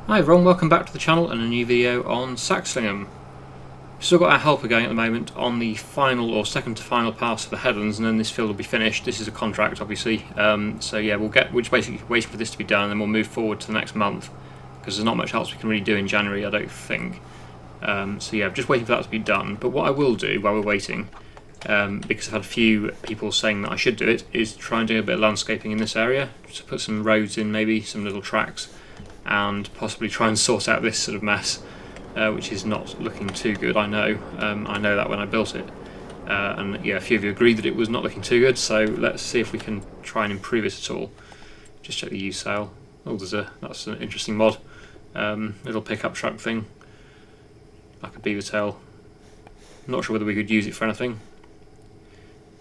Hi everyone, welcome back to the channel and a new video on Saxlingham. We've still got our helper going at the moment on the final or second to final pass of the headlands, and then this field will be finished. This is a contract obviously, so yeah, we're just basically waiting for this to be done and then we'll move forward to the next month because there's not much else we can really do in January, I don't think. So yeah, just waiting for that to be done. But what I will do while we're waiting, because I've had a few people saying that I should do it, is try and do a bit of landscaping in this area, to put some roads in, maybe some little tracks, and possibly try and sort out this sort of mess, which is not looking too good. I know that when I built it, and yeah, a few of you agreed that it was not looking too good. So let's see if we can try and improve it at all. Just check the use sale. Oh, that's an interesting mod. Little pickup truck thing, like a beaver tail. Not sure whether we could use it for anything,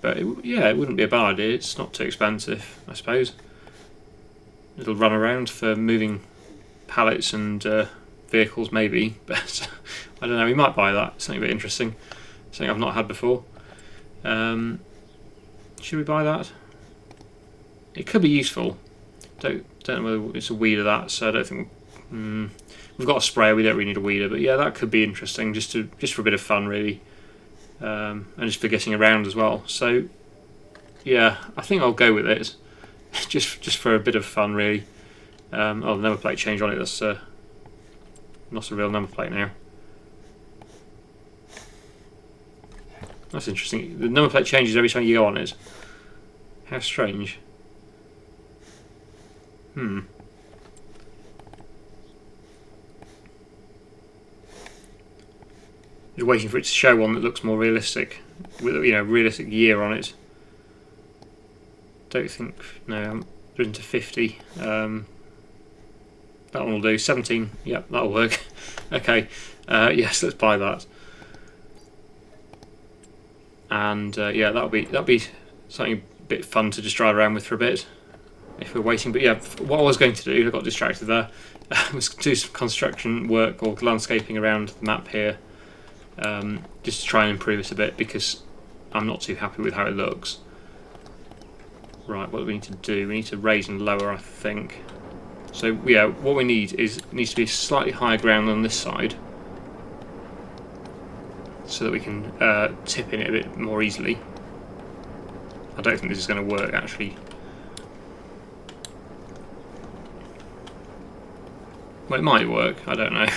but yeah, it wouldn't be a bad idea. It's not too expensive, I suppose. It'll run around for moving pallets and vehicles maybe, but I don't know, we might buy that. Something a bit interesting, something I've not had before. Should we buy that? It could be useful. Don't know whether it's a weeder, that, so I don't think we've got a sprayer, we don't really need a weeder, but yeah, that could be interesting, just for a bit of fun really, and just for getting around as well. So yeah, I think I'll go with it, just for a bit of fun really. Oh, the number plate change on it, that's not a real number plate now. That's interesting. The number plate changes every time you go on it. How strange. Just waiting for it to show one that looks more realistic, with realistic year on it. Don't think, no, I'm driven to 50. That one will do. 17. Yep, that'll work. Okay. Yes, let's buy that. And yeah, that'll be something a bit fun to just drive around with for a bit if we're waiting. But yeah, what I was going to do, I got distracted there, was do some construction work or landscaping around the map here, just to try and improve it a bit because I'm not too happy with how it looks. Right, what do we need to do? We need to raise and lower, I think. So yeah, what we need is, it needs to be slightly higher ground on this side, so that we can tip in it a bit more easily. I don't think this is going to work actually. Well, it might work, I don't know.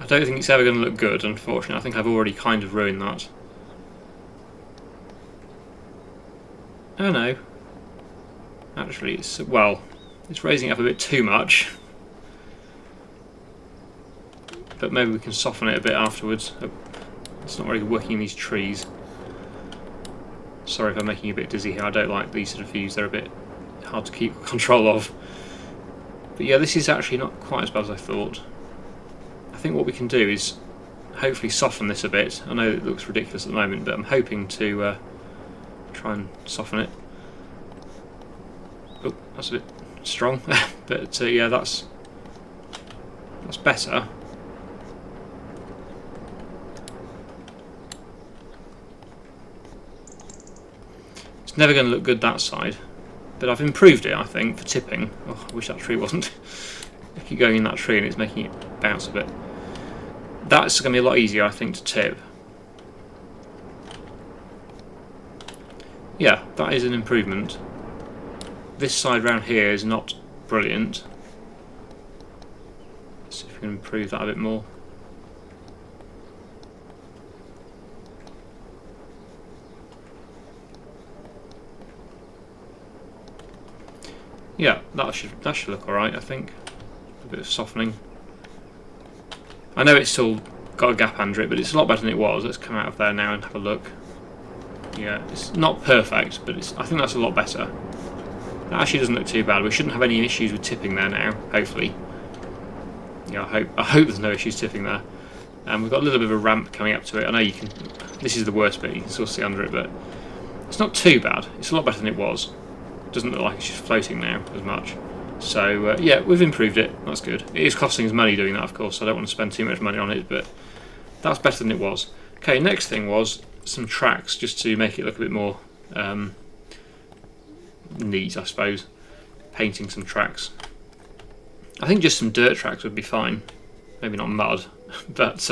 I don't think it's ever going to look good, unfortunately. I think I've already kind of ruined that. Oh no. Actually, it's raising it up a bit too much. But maybe we can soften it a bit afterwards. It's not really working in these trees. Sorry if I'm making you a bit dizzy here. I don't like these sort of views. They're a bit hard to keep control of. But yeah, this is actually not quite as bad as I thought. I think what we can do is hopefully soften this a bit. I know it looks ridiculous at the moment, but I'm hoping to try and soften it. Oh, that's a bit strong. But yeah, that's better. It's never going to look good that side, but I've improved it, I think, for tipping. Oh, I wish that tree wasn't. I keep going in that tree and it's making it bounce a bit. That's going to be a lot easier, I think, to tip. Yeah, that is an improvement. This side round here is not brilliant. Let's see if we can improve that a bit more. Yeah, that should look alright, I think. A bit of softening. I know it's still got a gap under it, but it's a lot better than it was. Let's come out of there now and have a look. Yeah, it's not perfect, but I think that's a lot better. That actually doesn't look too bad. We shouldn't have any issues with tipping there now, hopefully. Yeah, I hope there's no issues tipping there. We've got a little bit of a ramp coming up to it. I know you can. This is the worst bit. You can still see under it, but it's not too bad. It's a lot better than it was. It doesn't look like it's just floating now as much. So yeah, we've improved it. That's good. It is costing us money doing that, of course. So I don't want to spend too much money on it, but that's better than it was. Okay, next thing was some tracks, just to make it look a bit more neat, I suppose. Painting some tracks. I think just some dirt tracks would be fine. Maybe not mud, but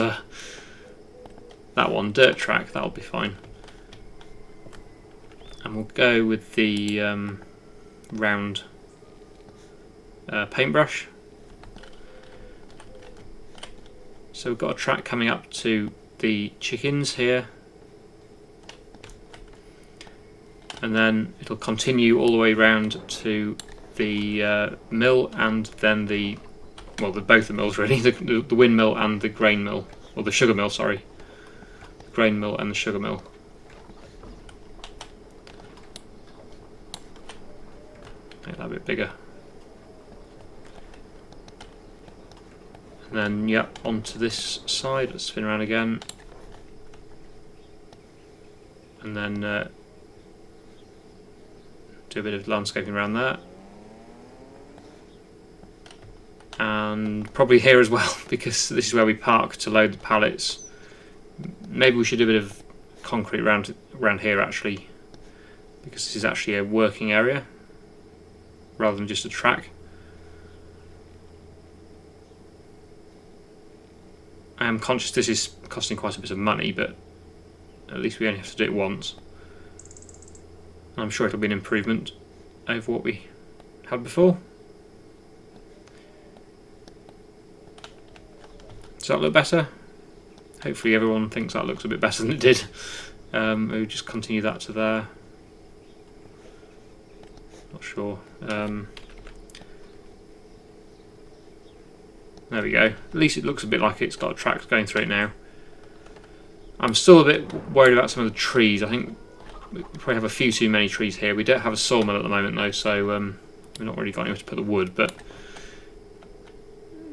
that one, dirt track, that'll be fine. And we'll go with the round paintbrush. So we've got a track coming up to the chickens here, and then it'll continue all the way round to the mill, and then both the mills really, the windmill and the grain mill, or the sugar mill, sorry, the grain mill and the sugar mill. Make that a bit bigger. And then, yep, onto this side. Let's spin around again. And then do a bit of landscaping around there. And probably here as well, because this is where we park to load the pallets. Maybe we should do a bit of concrete around here actually, because this is actually a working area rather than just a track. I am conscious this is costing quite a bit of money, but at least we only have to do it once. And I'm sure it'll be an improvement over what we had before. Does that look better? Hopefully everyone thinks that looks a bit better than it did. We'll just continue that to there. Not sure. There we go. At least it looks a bit like it's got tracks going through it now. I'm still a bit worried about some of the trees. I think we probably have a few too many trees here. We don't have a sawmill at the moment though, so we've not really got anywhere to put the wood, but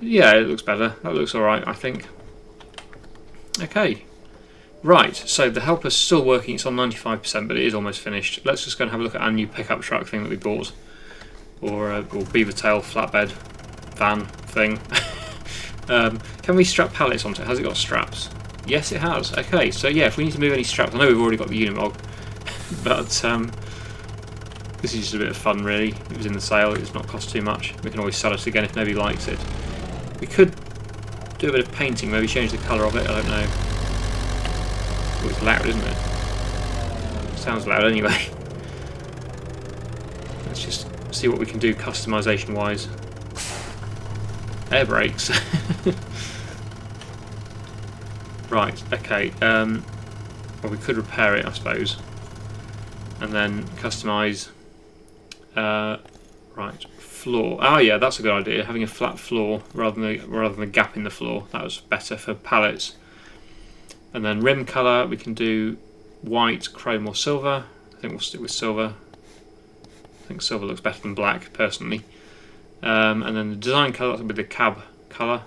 yeah, it looks better. That looks alright, I think. Okay. Right, so the helper's still working. It's on 95%, but it is almost finished. Let's just go and have a look at our new pickup truck thing that we bought. Or beaver tail flatbed van thing. Can we strap pallets onto it? Has it got straps? Yes, it has. Okay, so yeah, if we need to move any straps, I know we've already got the Unimog, but this is just a bit of fun really. It was in the sale, it's not cost too much. We can always sell it again if nobody likes it. We could do a bit of painting, maybe change the colour of it, I don't know. Oh, it's loud, isn't it? Sounds loud anyway. Let's just see what we can do customisation wise. Air brakes. Right, okay. Well, we could repair it, I suppose, and then customise. Right, floor. Oh yeah, that's a good idea. Having a flat floor rather than a gap in the floor. That was better for pallets. And then rim colour, we can do white, chrome, or silver. I think we'll stick with silver. I think silver looks better than black, personally. And then the design colour, that'll be the cab colour.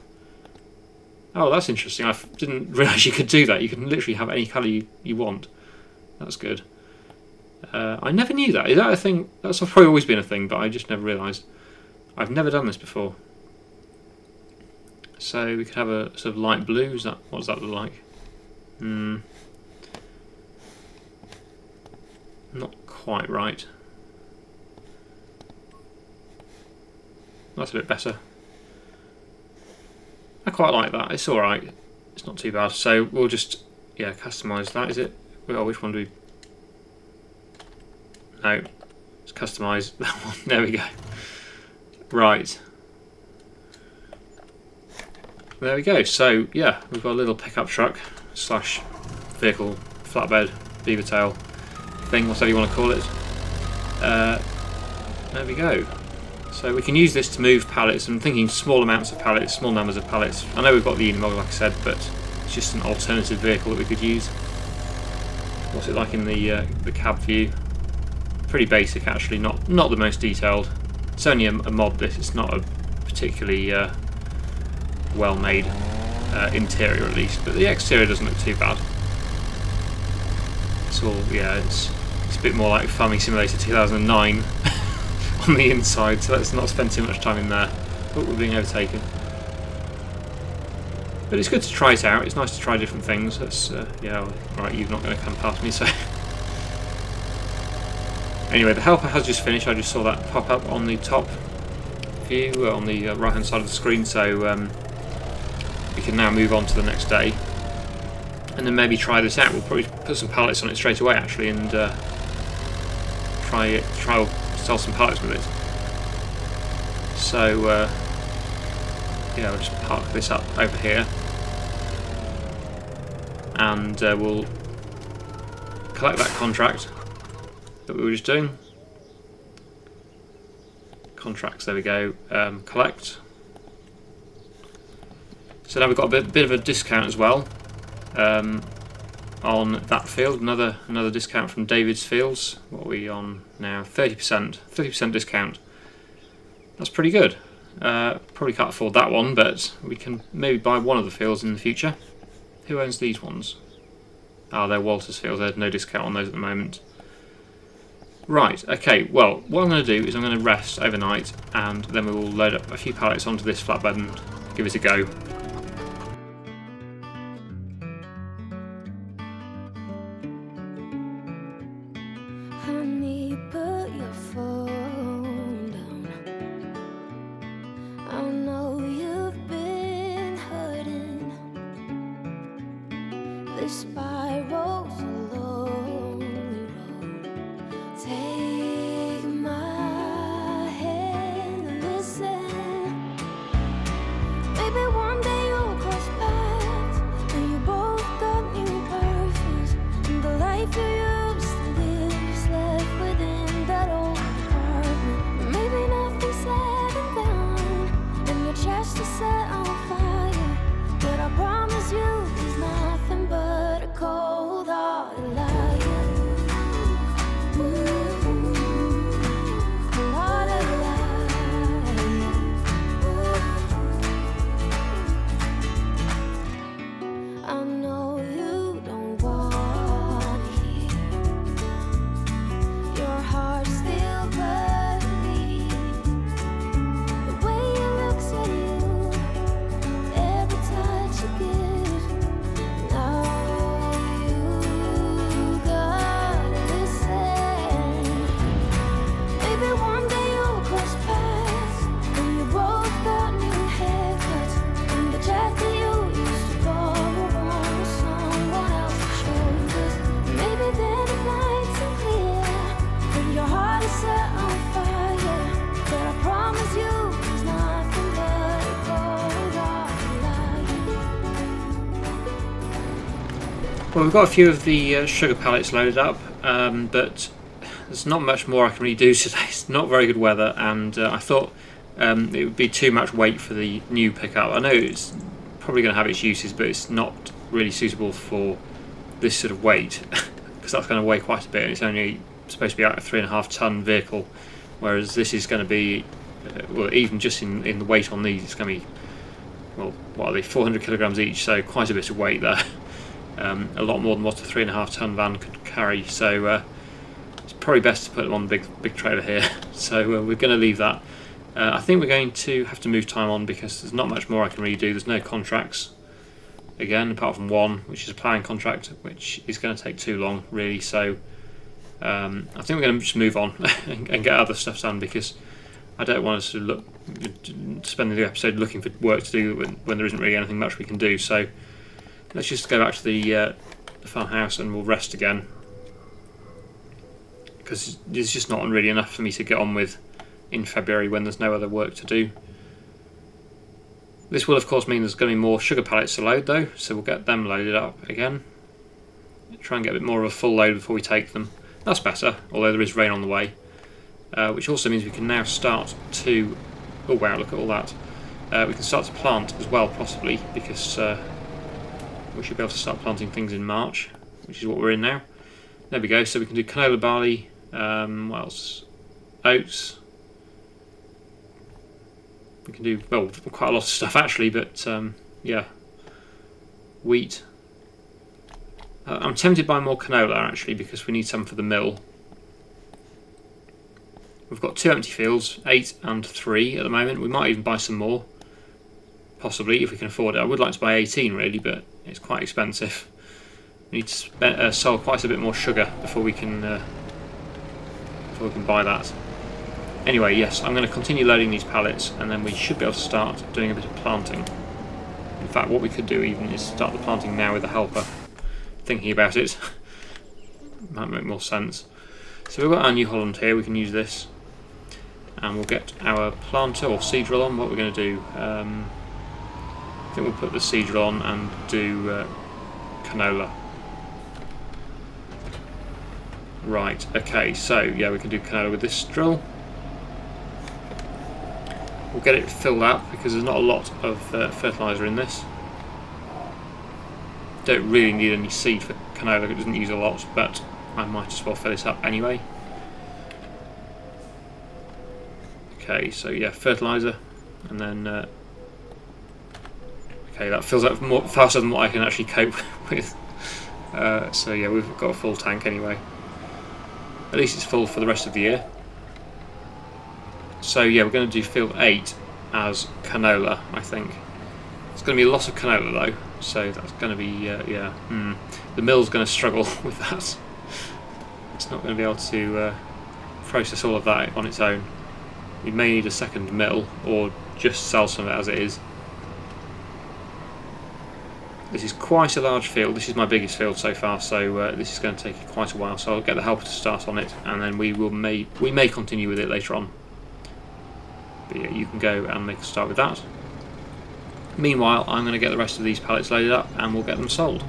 Oh, that's interesting. I didn't realise you could do that. You can literally have any colour you want. That's good. I never knew that. Is that a thing? That's probably always been a thing, but I just never realised. I've never done this before. So we could have a sort of light blue. What does that look like? Not quite right. That's a bit better. I quite like that. It's alright. It's not too bad. So we'll just, yeah, customise that, is it? Well, which one do we... No. Let's customise that one. There we go. Right. There we go. So, yeah, we've got a little pickup truck slash vehicle, flatbed, beaver tail thing, whatever you want to call it. There we go. So we can use this to move pallets. I'm thinking small amounts of pallets, small numbers of pallets. I know we've got the Unimog, like I said, but it's just an alternative vehicle that we could use. What's it like in the cab view? Pretty basic, actually. Not the most detailed. It's only a mod. This. It's not a particularly well-made interior, at least. But the exterior doesn't look too bad. It's all, yeah. It's a bit more like Farming Simulator 2009. On the inside, so let's not spend too much time in there. Oh, we're being overtaken. But it's good to try it out. It's nice to try different things. That's yeah. Right, you're not going to come past me, so. Anyway, the helper has just finished. I just saw that pop up on the top view on the right hand side of the screen, so we can now move on to the next day and then maybe try this out. We'll probably put some pallets on it straight away actually, and try sell some pallets with it. So yeah, we'll just park this up over here and we'll collect that contract that we were just doing. Contracts, there we go. Collect. So now we've got a bit of a discount as well on that field. Another discount from David's Fields. What are we on now? 30% discount. That's pretty good. Probably can't afford that one, but we can maybe buy one of the fields in the future. Who owns these ones? Ah, they're Walter's Fields. There's no discount on those at the moment. Right, okay, well, what I'm going to do is I'm going to rest overnight and then we will load up a few pallets onto this flatbed and give it a go. Honey, put your phone down. I know you've been hurting. This spiral's a lonely road. Take my hand and listen. Maybe one day you'll cross paths and you both got new perfumes, and the life you used to live is left within that old apartment. Maybe nothing's said and done and your chest is set on fire, but I promise you there's nothing but a cold-hearted liar. Cold-hearted liar. I know you don't want to hear. Your heart still bleeds. The way it looks at you, every touch you give. Now you gotta listen. Maybe one day you'll cross paths and you both got new haircuts, and the jacket you used to borrow on someone else's shoulders. Maybe then the nights are clear and your heart is set on fire, but I promise you there's nothing but a cold-hearted liar. Well, we've got a few of the sugar pallets loaded up, but there's not much more I can really do today. It's not very good weather, and I thought it would be too much weight for the new pickup. I know it's probably going to have its uses, but it's not really suitable for this sort of weight because that's going to weigh quite a bit, and it's only supposed to be a 3.5 ton vehicle, whereas this is going to be well, even just in the weight on these, it's going to be, well, what are they, 400 kilograms each, so quite a bit of weight there. A lot more than what a 3.5 ton van could carry, so it's probably best to put them on the big trailer here. So we're going to leave that. I think we're going to have to move time on because there's not much more I can really do. There's no contracts, again, apart from one, which is a planning contract, which is going to take too long, really. So I think we're going to just move on and get other stuff done, because I don't want us to spend the episode looking for work to do when there isn't really anything much we can do. So let's just go back to the farmhouse and we'll rest again, because there's just not really enough for me to get on with in February when there's no other work to do. This will of course mean there's going to be more sugar pallets to load though, so we'll get them loaded up again. Try and get a bit more of a full load before we take them. That's better, although there is rain on the way, which also means we can now start to, oh wow, look at all that. We can start to plant as well, possibly, because we should be able to start planting things in March, which is what we're in now. There we go, so we can do canola, barley, what else? Oats. We can do, well, quite a lot of stuff actually, but yeah. Wheat. I'm tempted by more canola actually, because we need some for the mill. We've got 2 empty fields, 8 and 3 at the moment. We might even buy some more, possibly, if we can afford it. I would like to buy 18 really, but it's quite expensive. We need to sell quite a bit more sugar before we can buy that. Anyway, yes, I'm going to continue loading these pallets, and then we should be able to start doing a bit of planting. In fact, what we could do even is start the planting now with the helper. Thinking about it, might make more sense. So we've got our New Holland here, we can use this. And we'll get our planter or seed drill on. What we're going to do, I think we'll put the seed drill on and do canola. Right, okay, so yeah, we can do canola with this drill. We'll get it filled up because there's not a lot of fertiliser in this. Don't really need any seed for canola, it doesn't use a lot, but I might as well fill it up anyway. Okay, so yeah, fertiliser, and then okay, that fills up more faster than what I can actually cope with. So yeah, we've got a full tank anyway. At least it's full for the rest of the year. So yeah, we're going to do field 8 as canola, I think. It's going to be a lot of canola though, so that's going to be the mill's going to struggle with that. It's not going to be able to process all of that on its own. We may need a second mill, or just sell some of it as it is. This is quite a large field. This is my biggest field so far, so this is going to take quite a while. So I'll get the helper to start on it, and then we may continue with it later on. But yeah, you can go and make a start with that. Meanwhile, I'm going to get the rest of these pallets loaded up, and we'll get them sold.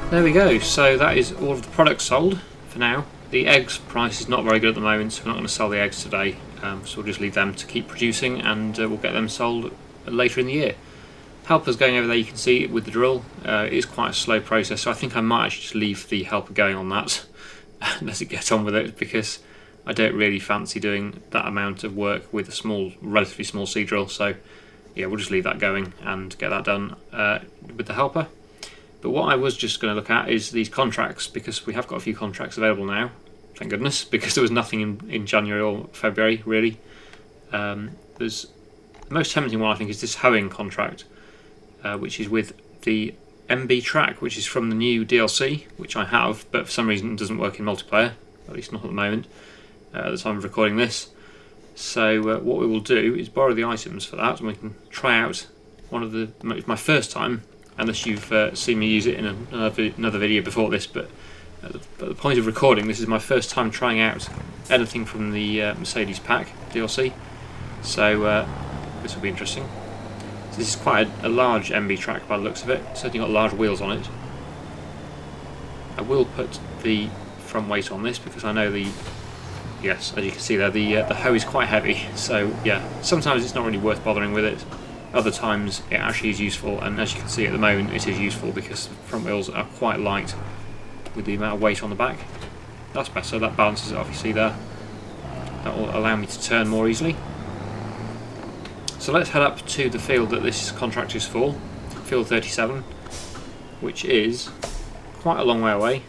There we go, so that is all of the products sold for now. The eggs price is not very good at the moment, so we're not going to sell the eggs today, so we'll just leave them to keep producing, and we'll get them sold later in the year. Helper's going over there, you can see it with the drill. It is quite a slow process, so I think I might actually just leave the helper going on that and let it get on with it, because I don't really fancy doing that amount of work with a relatively small seed drill. So yeah, we'll just leave that going and get that done with the helper. But what I was just going to look at is these contracts, because we have got a few contracts available now, thank goodness, because there was nothing in January or February really. There's the most tempting one, I think, is this hoeing contract, which is with the MB track, which is from the new DLC, which I have, but for some reason it doesn't work in multiplayer, at least not at the moment, at the time of recording this. So what we will do is borrow the items for that, and we can try out my first time, unless you've seen me use it in another video before this, but at the point of recording, this is my first time trying out anything from the Mercedes pack DLC, so this will be interesting. So this is quite a large MB track by the looks of it. It's certainly got large wheels on it. I will put the front weight on this because I know yes, as you can see there, the hoe is quite heavy, so yeah, sometimes it's not really worth bothering with it. Other times it actually is useful, and as you can see at the moment it is useful because the front wheels are quite light with the amount of weight on the back. that's better, that balances it off, you see there. That will allow me to turn more easily. So let's head up to the field that this contract is for, field 37, which is quite a long way away.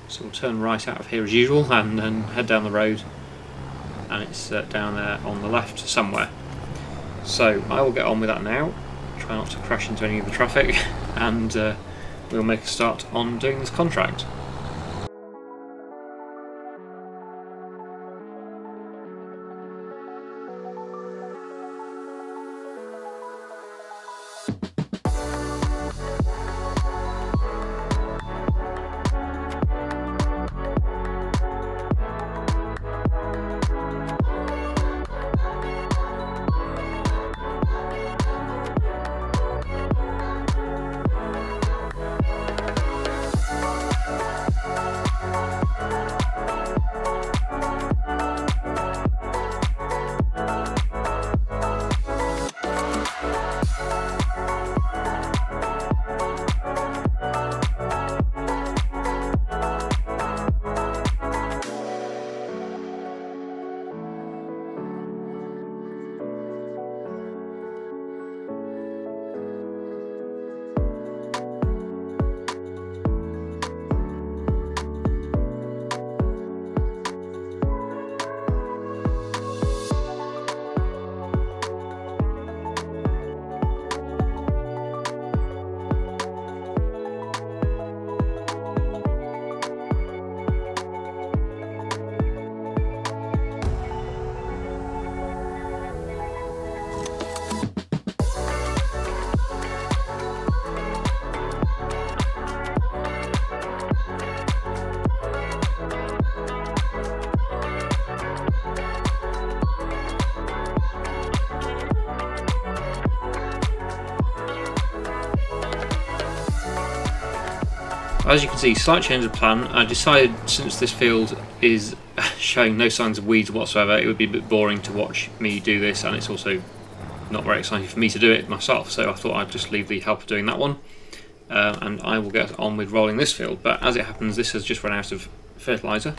So we'll turn right out of here as usual and then head down the road, and it's down there on the left somewhere. So I will get on with that now, try not to crash into any of the traffic, and we'll make a start on doing this contract. As you can see, slight change of plan. I decided, since this field is showing no signs of weeds whatsoever, it would be a bit boring to watch me do this, and it's also not very exciting for me to do it myself, so I thought I'd just leave the helper doing that one, and I will get on with rolling this field. But as it happens, this has just run out of fertiliser.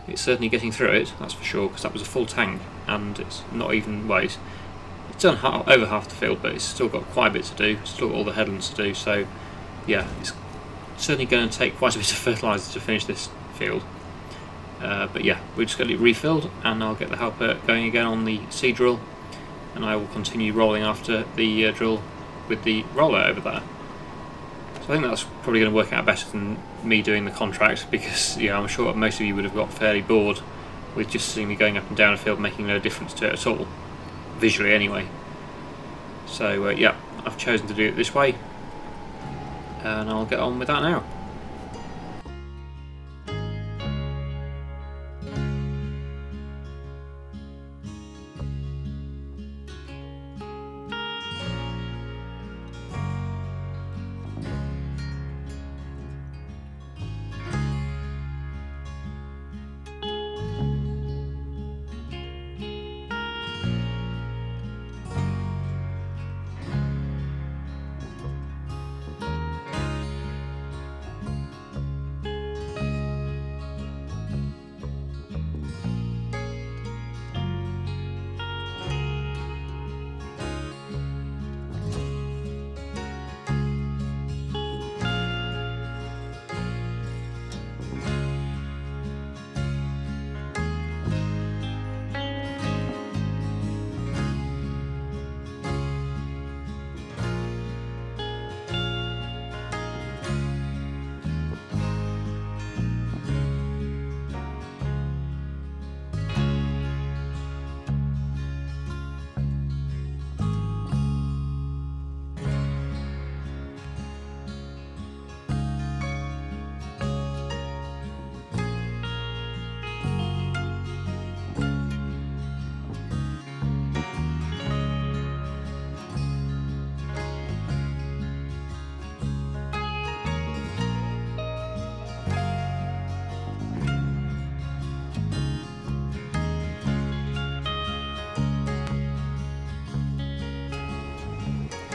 It's certainly getting through it, that's for sure, because that was a full tank, and it's not even, well, it's done over half the field, but it's still got quite a bit to do, still got all the headlands to do, so yeah, it's certainly going to take quite a bit of fertiliser to finish this field. But yeah, we're just going to get it refilled, and I'll get the helper going again on the seed drill, and I will continue rolling after the drill with the roller over there. So I think that's probably going to work out better than me doing the contract, because I'm sure most of you would have got fairly bored with just seeing me going up and down a field making no difference to it at all, visually anyway. So yeah, I've chosen to do it this way, and I'll get on with that now.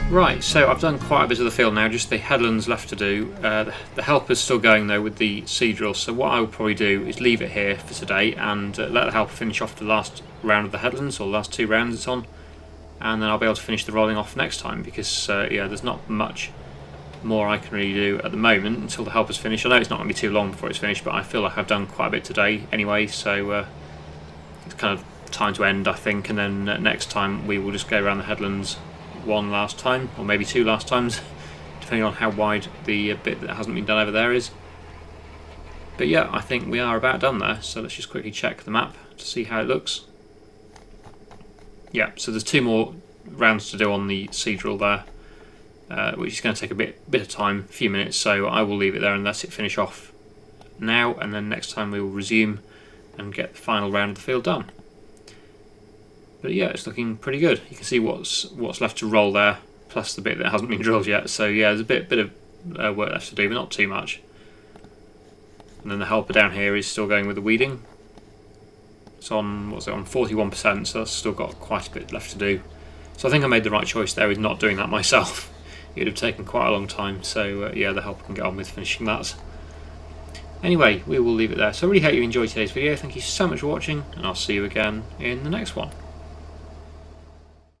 Right, so I've done quite a bit of the field now, just the headlands left to do. The helper's still going though with the seed drill, so what I will probably do is leave it here for today and let the helper finish off the last round of the headlands, or the last 2 rounds it's on, and then I'll be able to finish the rolling off next time, because yeah, there's not much more I can really do at the moment until the helper's finished. I know it's not going to be too long before it's finished, but I feel like I've done quite a bit today anyway, so it's kind of time to end, I think, and then next time we will just go around the headlands one last time, or maybe 2 last times, depending on how wide the bit that hasn't been done over there is. But yeah, I think we are about done there, so let's just quickly check the map to see how it looks. Yeah, so there's 2 more rounds to do on the seed drill there, which is going to take a bit of time, a few minutes, so I will leave it there and let it finish off now, and then next time we will resume and get the final round of the field done. But yeah, it's looking pretty good. You can see what's left to roll there, plus the bit that hasn't been drilled yet. So yeah, there's a bit of work left to do, but not too much. And then the helper down here is still going with the weeding. It's on, what's it, on 41%, so that's still got quite a bit left to do. So I think I made the right choice there with not doing that myself. It would have taken quite a long time, so yeah, the helper can get on with finishing that. Anyway, we will leave it there. So I really hope you enjoyed today's video. Thank you so much for watching, and I'll see you again in the next one.